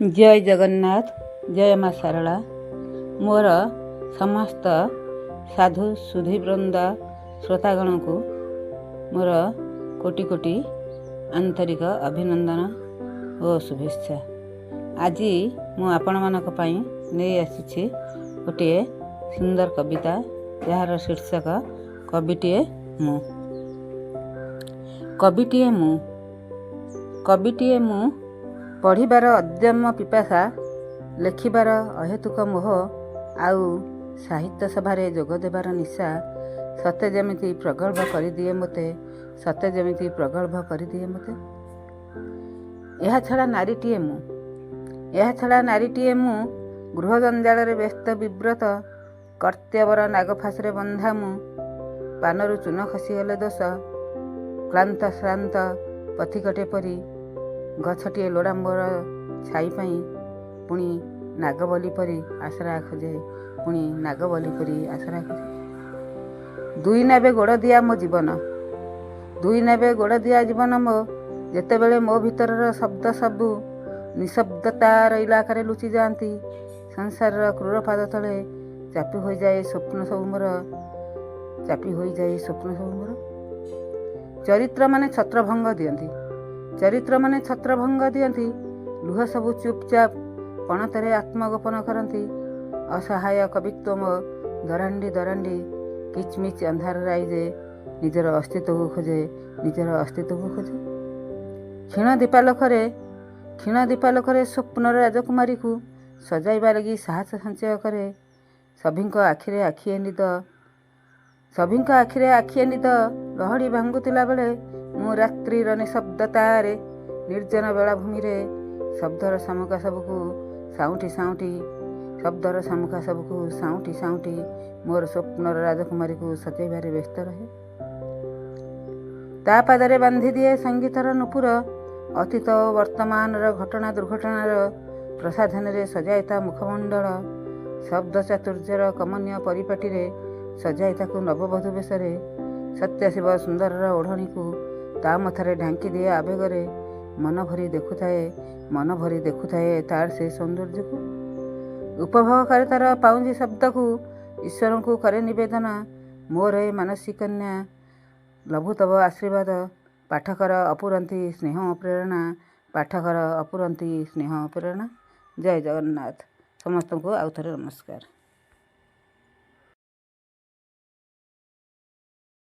जय जगन्नाथ, जय माँ सारला। मोर समस्त साधु सुधीवृंद श्रोतागण को मोर कोटि कोटि आंतरिक अभिनंदन और शुभेच्छा। आज मु आपण मानक पई नहीं आसी गोटे सुंदर कविता जार शीर्षक कविटीए मु। कविटीए मु पढ़िबार अद्यम पिपासा, लेखिबार अहेतुक मोह आउ साहित्य सभारे जोग देबार निशा सते जेमिति प्रगल्भ करिदिए मते, सते जेमिति प्रगल्भ करिदिए मते। एहा छड़ा नारीटीए मु गृह जंजाल व्यस्त विव्रत, कर्तव्यर नागफासरे बंधा मु पानरु चून खसीगले दोष, क्लांत श्रांत पथिकटे परी गछटिए लोड़ांबर छाई पाई पुणी नागबली परी आसरा खोजे, पुणी नागबली परी आसरा खोजे। दुई नेबे गोड़ दिया मो जीवन, दुई नेबे गोड़ दिया जीवन मो, जेतेबेले मो भितरर शब्द सबु निशब्दतार इलाकारे लुचि जाती। संसार क्रूर पाद तले चापी हो जाए स्वप्न सब मोर, चापी हो जाए स्वप्न सब मोर। चरित्र माने छत्रभंग दियंती, चरित्र माने छत्रभंग दियंती, लुह सबु चुपचाप पणतरे आत्मगोपन करती। असहाय कवित्व मो दरांडी दरांडी किचमिच अंधार राइजे निजर अस्तित्व को खोजे, निजर अस्तित्व को खोजे। क्षीण दीपालोकरे स्वप्नर राजकुमारी को सजाइबा लगी साहस संचय करे। सभिंक आखिरे आखिए निद, सभिंक आखिरे आखिए निद लहड़ी भांगुतिला बेले मु रात्रिर निशब्दतारे निर्जन बेलाभूमि रे शब्दर सामुका सबको साउंटी साउंटी, शब्दर सामुका सबको साउंटी साउंटी मोर स्वप्नर राजकुमारी को सजैबारे व्यस्त रहे। ता पादरे बांधी दिए संगीतर नुपुर, अतीत वर्तमान घटना दुर्घटनार प्रसाधन रे सजाए मुखमंडल। शब्द चातुर्यर कमनीय परिपाटी रे सजाए ताकू नववधू बेशरे। सत्याशिव सुंदर ओढ़णी को ता मथारे ढांकी दिए आवेगरे, मन भरी देखुए तार से सौंदर्य को। उपभोग करे तार पाउंजी शब्द को ईश्वर को करे निवेदन। मोर ए मानसिक कन्या लभु तब आशीर्वाद, पाठकर अपुरंती स्नेह प्रेरणा, पाठकर अपुरंती स्नेह प्रेरणा। जय जगन्नाथ। समस्त को आउ थरे नमस्कार।